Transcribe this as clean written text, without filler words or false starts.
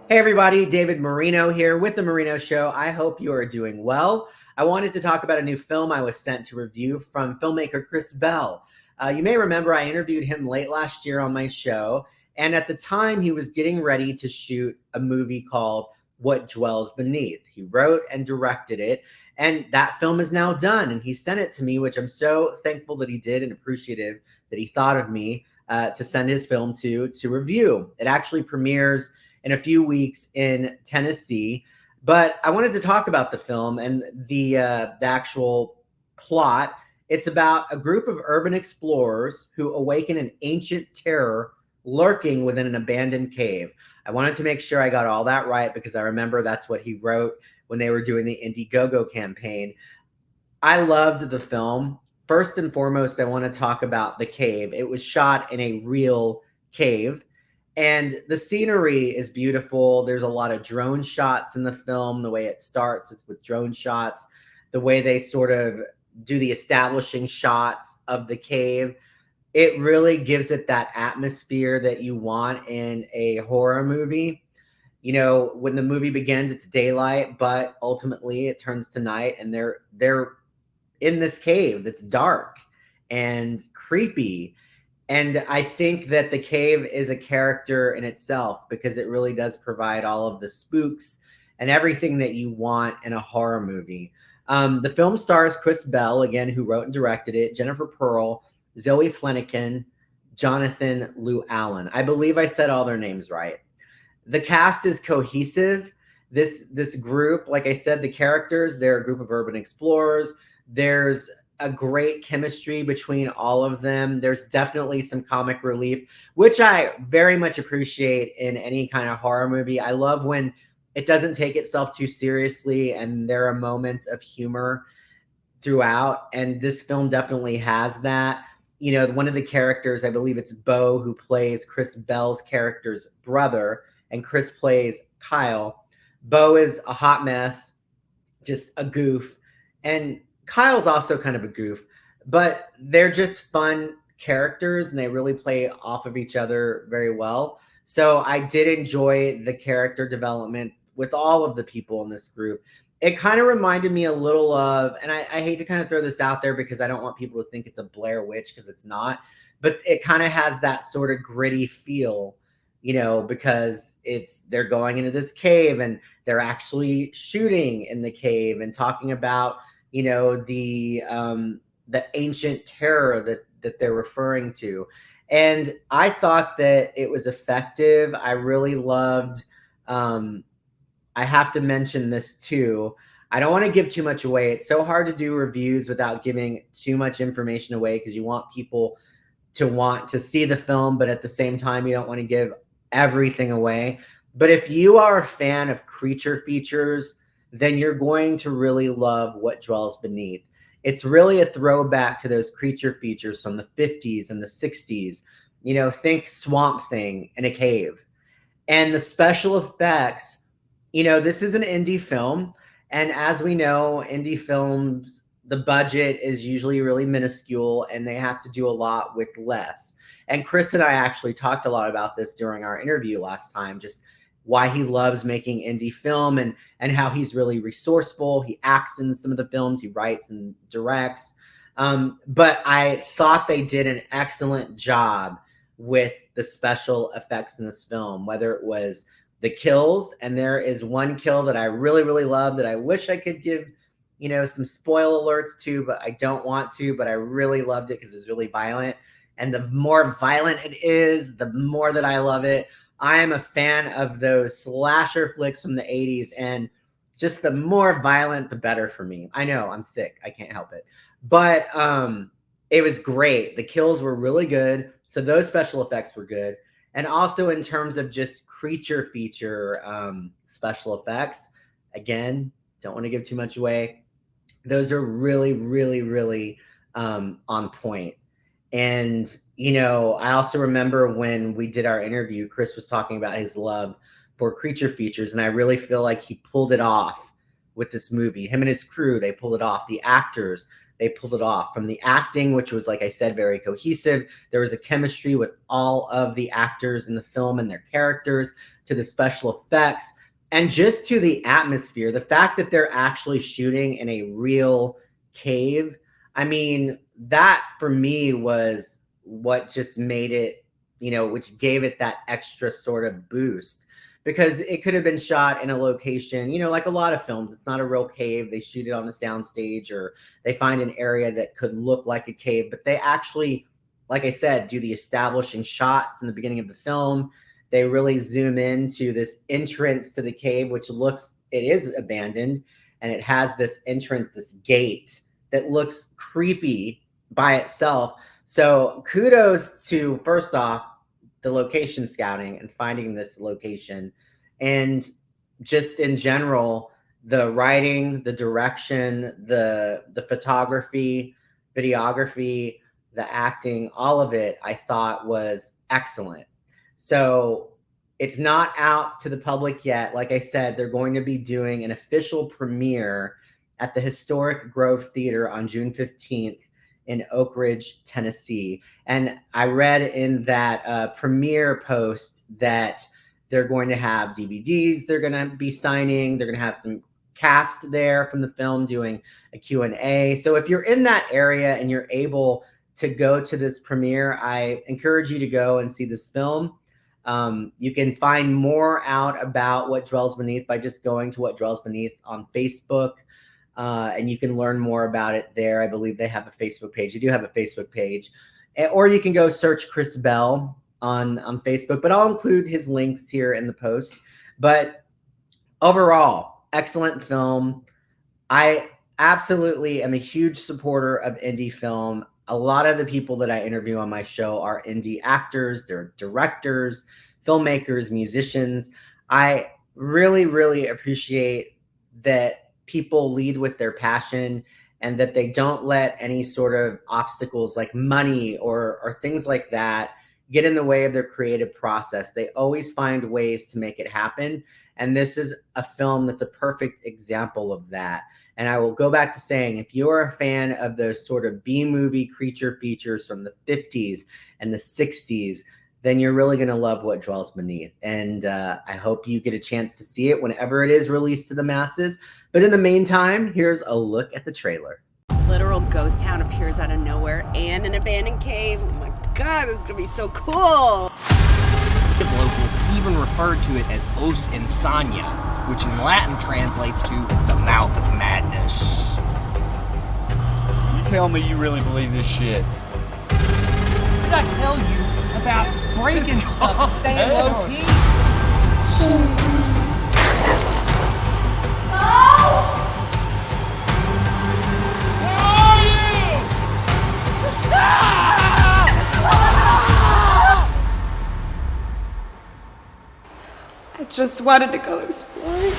Hey everybody, David Marino here with The Marino Show. I hope you are doing well. I wanted to talk about a new film I was sent to review from filmmaker Chris Bell. You may remember I interviewed him late last year on my show, and at the time he was getting ready to shoot a movie called What Dwells Beneath. He wrote and directed it, and that film is now done, and he sent it to me, which I'm so thankful that he did and appreciative that he thought of me to send his film to review. It actually premieres in a few weeks in Tennessee. But I wanted to talk about the film and the actual plot. It's about a group of urban explorers who awaken an ancient terror lurking within an abandoned cave. I wanted to make sure I got all that right because I remember that's what he wrote when they were doing the Indiegogo campaign. I loved the film. First and foremost, I want to talk about the cave. It was shot in a real cave, and the scenery is beautiful. There's a lot of drone shots in the film. The way it starts, it's with drone shots. The way they sort of do the establishing shots of the cave, it really gives it that atmosphere that you want in a horror movie. You know, when the movie begins, it's daylight, but ultimately it turns to night, and they're in this cave that's dark and creepy. And I think that the cave is a character in itself because it really does provide all of the spooks and everything that you want in a horror movie. The film stars Chris Bell, again, who wrote and directed it, Jennifer Pearl, Zoe Flanagan, Jonathan Lou Allen. I believe I said all their names right. The cast is cohesive. This group, like I said, the characters, they're a group of urban explorers. There's a great chemistry between all of them. There's definitely some comic relief, which I very much appreciate in any kind of horror movie. I love when it doesn't take itself too seriously and there are moments of humor throughout. And this film definitely has that. You know, one of the characters, I believe it's Bo, who plays Chris Bell's character's brother, and Chris plays Kyle. Bo is a hot mess, just a goof. And Kyle's also kind of a goof, but they're just fun characters and they really play off of each other very well. So I did enjoy the character development with all of the people in this group. It kind of reminded me a little of, and I hate to kind of throw this out there because I don't want people to think it's a Blair Witch because it's not, but it kind of has that sort of gritty feel, you know, because they're going into this cave and they're actually shooting in the cave and talking about, you know, the ancient terror that they're referring to. And I thought that it was effective. I really loved I have to mention this too. I don't want to give too much away. It's so hard to do reviews without giving too much information away because you want people to want to see the film, but at the same time, you don't want to give everything away. But if you are a fan of creature features, then you're going to really love What Dwells Beneath. It's really a throwback to those creature features from the 50s and the 60s. You know, think Swamp Thing in a cave. And the special effects, you know, this is an indie film. And as we know, indie films, the budget is usually really minuscule and they have to do a lot with less. And Chris and I actually talked a lot about this during our interview last time, just why he loves making indie film and how he's really resourceful. He acts in some of the films, he writes and directs. But I thought they did an excellent job with the special effects in this film, whether it was the kills, and there is one kill that I really, really love that I wish I could give, you know, some spoil alerts to, but I don't want to, but I really loved it because it was really violent. And the more violent it is, the more that I love it. I am a fan of those slasher flicks from the 80s, and just the more violent, the better for me. I know I'm sick. I can't help it. But it was great. The kills were really good. So those special effects were good. And also in terms of just creature feature special effects, again, don't want to give too much away. Those are really, really, really on point. And, you know, I also remember when we did our interview, Chris was talking about his love for creature features. And I really feel like he pulled it off with this movie. Him and his crew, they pulled it off. The actors, they pulled it off. From the acting, which was, like I said, very cohesive. There was a chemistry with all of the actors in the film and their characters, to the special effects, and just to the atmosphere. The fact that they're actually shooting in a real cave, I mean, that for me was what just made it, which gave it that extra sort of boost, because it could have been shot in a location, like a lot of films. It's not a real cave. They shoot it on a soundstage, or they find an area that could look like a cave, but they actually, like I said, do the establishing shots in the beginning of the film. They really zoom into this entrance to the cave, which it is abandoned, and it has this entrance, this gate that looks creepy by itself. So kudos to, first off, the location scouting and finding this location, and just in general, the writing, the direction, the photography, videography, the acting, all of it I thought was excellent. So it's not out to the public yet. Like I said, they're going to be doing an official premiere at the Historic Grove Theater on June 15th in Oak Ridge, Tennessee. And I read in that premiere post that they're going to have DVDs they're going to be signing. They're going to have some cast there from the film doing a Q&A. So if you're in that area and you're able to go to this premiere, I encourage you to go and see this film. You can find more out about What Dwells Beneath by just going to What Dwells Beneath on Facebook. And you can learn more about it there. I believe they have a Facebook page. You do have a Facebook page. Or you can go search Chris Bell on Facebook, but I'll include his links here in the post. But overall, excellent film. I absolutely am a huge supporter of indie film. A lot of the people that I interview on my show are indie actors, they're directors, filmmakers, musicians. I really, really appreciate that people lead with their passion, and that they don't let any sort of obstacles like money or things like that get in the way of their creative process. They always find ways to make it happen. And this is a film that's a perfect example of that. And I will go back to saying, if you're a fan of those sort of B-movie creature features from the 50s and the 60s, then you're really going to love What Dwells Beneath. And I hope you get a chance to see it whenever it is released to the masses. But in the meantime, here's a look at the trailer. Literal ghost town appears out of nowhere, and an abandoned cave. Oh my god, this is going to be so cool! Locals even referred to it as Os Insania, which in Latin translates to the mouth of madness. You tell me you really believe this shit. Did I tell you about breaking stuff and staying low key? I just wanted to go exploring.